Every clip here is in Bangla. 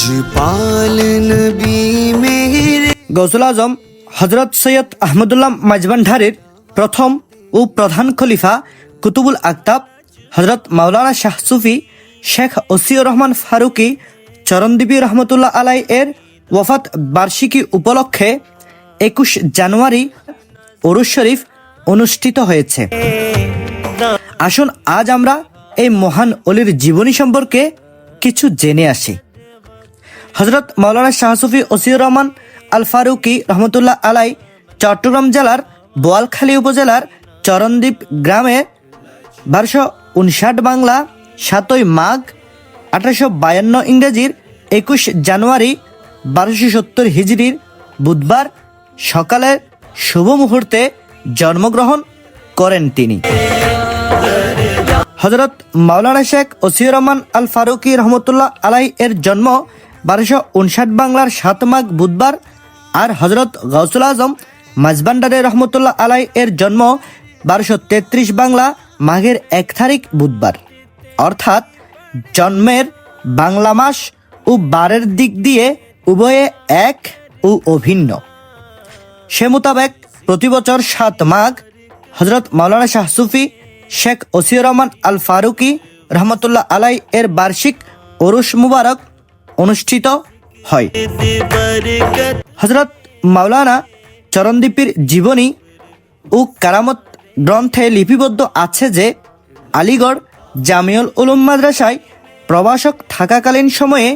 लजपाल नबी मेरे গৌসুল আজম হযরত সৈয়দ আহমদুল্লাহ মাঝভান্ডারীর প্রথম ও প্রধান খলিফা কুতুবুল আকতাব হযরত মাওলানা শাহ সুফি শেখ ওসিউর রহমান ফারুকী চরণদ্বীপী রহমতুল্লাহ আলাই এর ওয়াফাত বার্ষিকী উপলক্ষে 21 জানুয়ারি উরুস শরীফ অনুষ্ঠিত হয়েছে। আসুন আজ আমরা এই মহান অলির জীবনী সম্পর্কে কিছু জেনে আসি। হযরত মাওলানা শাহ সুফি ওসিউর রহমান আল ফারুকী রহমতুল্লাহ আলাই চট্টগ্রাম জেলার বোয়ালখালী উপজেলার চরণদ্বীপ গ্রামে 1259 বাংলা 7ই মাঘ 1852 ইংরেজির 21 জানুয়ারি 1270 হিজরির বুধবার সকালের শুভ মুহূর্তে জন্মগ্রহণ করেন তিনি। হযরত মাওলানা শেখ ওসিউর রহমান আল ফারুকী রহমতুল্লাহ আলাই এর জন্ম 1259 বাংলার 7 মাঘ বুধবার, আর হযরত গৌসুল আজম মাঝভান্ডারী রহমতুল্লাহ আলাই এর জন্ম 1233 বাংলা মাঘের 1 তারিখ বুধবার। অর্থাৎ জন্মের বাংলা মাস ও বারের দিক দিয়ে উভয়ে এক ও অভিন্ন। সে মোতাবেক প্রতি বছর 7 মাঘ হযরত মাওলানা শাহ সুফি শেখ ওসিউর রহমান আল ফারুকী রহমতুল্লাহ আলাই এর বার্ষিক উরুস মুবারক অনুষ্ঠিত হয়। হযরত মাওলানা চরণদ্বীপীর জীবনী ও কারামত গ্রন্থে লিপিবদ্ধ আছে যে আলীগড় জামিউল উলুম মাদ্রাসায় প্রভাষক থাকাকালীন সময়ে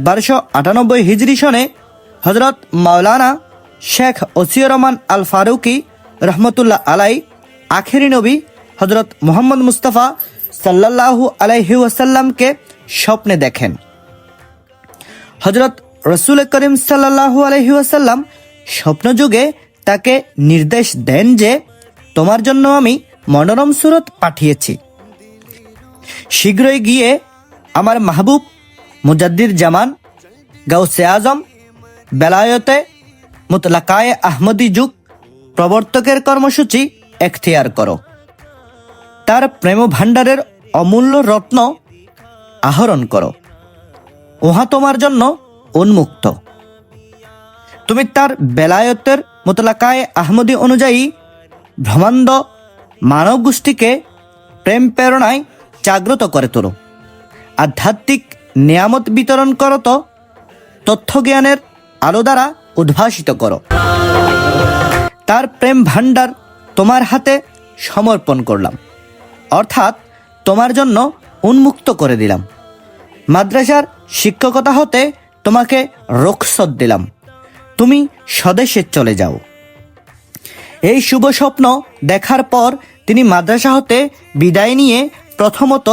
1298 হিজরি সনে হযরত মাওলানা শেখ ওসিউর রহমান আল ফারুকী রহমতুল্লাহ আলাই আখেরি নবী হযরত মুহাম্মদ মুস্তাফা সাল্লাল্লাহু আলাইহি ওয়াসাল্লামকে স্বপ্নে দেখেন। হযরত রাসূল করিম সাল্লাল্লাহু আলাইহি ওয়াসাল্লাম স্বপ্নযুগে তাকে নির্দেশ দেন যে তোমার জন্য আমি মনোরম সুরত পাঠিয়েছি, শীঘ্রই গিয়ে আমার মাহবুব মুজাদ্দিদ জামান গাউসে আজম বেলায়েতে মুতলাকায়ে আহমদী যুগ প্রবর্তকের কর্মসূচি এখতিয়ার করো। তার প্রেম ভাণ্ডারের অমূল্য রত্ন আহরণ করো, উহা তোমার জন্য উন্মুক্ত। তুমি তার বেলায়েতের মুতলাকায়ে আহমদী অনুযায়ী ব্রহ্মাণ্ড মানব গোষ্ঠীকে প্রেম প্রেরণায় জাগ্রত করে তোলো, আধ্যাত্মিক নিয়ামত বিতরণ করো, তো তথ্যজ্ঞানের আলো দ্বারা উদ্ভাসিত করো। তার প্রেম ভাণ্ডার তোমার হাতে সমর্পণ করলাম, অর্থাৎ তোমার জন্য উন্মুক্ত করে দিলাম। মাদ্রাসার শিক্ষকতা হতে তোমাকে রুখসত দিলাম, তুমি স্বদেশে চলে যাও। এই শুভ স্বপ্ন দেখার পর তিনি মাদ্রাসা হতে বিদায় নিয়ে প্রথমত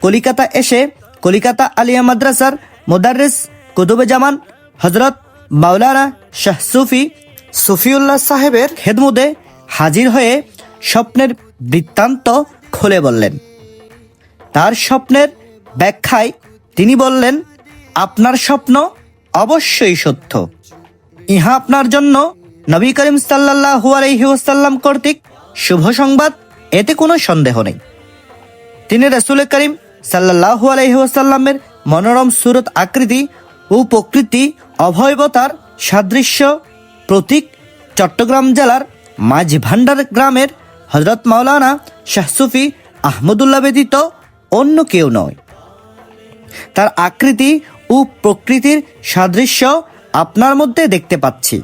কলিকাতা এসে কলিকাতা আলিয়া মাদ্রাসার মুদাররিস কুতুবে জামান হযরত মাওলানা শাহ সুফি সুফিউল্লাহ সাহেবের খেদমতে হাজির হয়ে স্বপ্নের বৃত্তান্ত খুলে বললেন। তার স্বপ্নের ব্যাখ্যায় তিনি বললেন, আপনার স্বপ্ন অবশ্যই সত্য। ইহা আপনার জন্য নবী করিম সাল্লাল্লাহু আলাইহি ওয়াসাল্লাম কর্তৃক শুভ সংবাদ, এতে কোনো সন্দেহ নেই। তিনি রাসূল করিম সাল্লাল্লাহু আলাইহি ওয়াসাল্লামের মনোরম সুরত আকৃতি ও প্রকৃতি অভয়বতার সাদৃশ্য প্রতীক চট্টগ্রাম জেলার মাঝভান্ডার গ্রামের হযরত মাওলানা শাহ সুফি আহমদুল্লাহ ব্যতীত অন্য কেউ নয়। তার আকৃতি ও প্রকৃতির সাদৃশ্য আপনার মধ্যে দেখতে পাচ্ছি।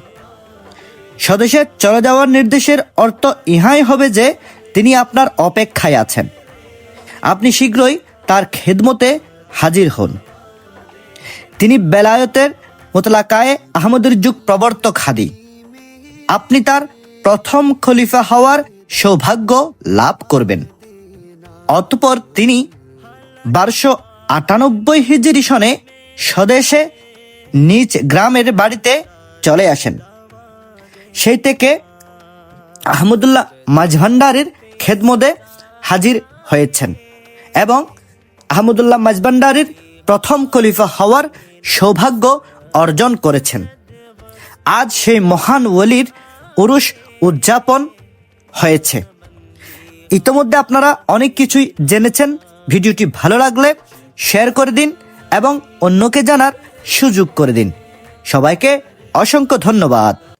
স্বদেশে চলে যাওয়ার নির্দেশের অর্থ ইহাই হবে যে তিনি আপনার অপেক্ষায় আছেন, আপনি শীঘ্রই তার খেদমতে হাজির হন। তিনি বেলায়েতের মুতলাকায়ে আহমদের যুগ প্রবর্তক হাদি, আপনি তার প্রথম খলিফা হওয়ার সৌভাগ্য লাভ করবেন। অতঃপর তিনি 1298 হিজরি সনে স্বদেশে নিজ গ্রামের বাড়িতে চলে আসেন। সেই থেকে আহমদুল্লাহ মাঝভান্ডারীর খেদমতে হাজির হয়েছেন এবং আহমদুল্লাহ মাঝভান্ডারীর প্রথম খলিফা হওয়ার সৌভাগ্য অর্জন করেছেন। আজ সেই মহান ওলির উরুস উদযাপন হয়েছে। ইতোমধ্যে আপনারা অনেক কিছুই জেনেছেন। ভিডিওটি ভালো লাগলে শেয়ার করে দিন এবং অন্যকে জানার সুযোগ করে দিন। সবাইকে অসংখ্য ধন্যবাদ।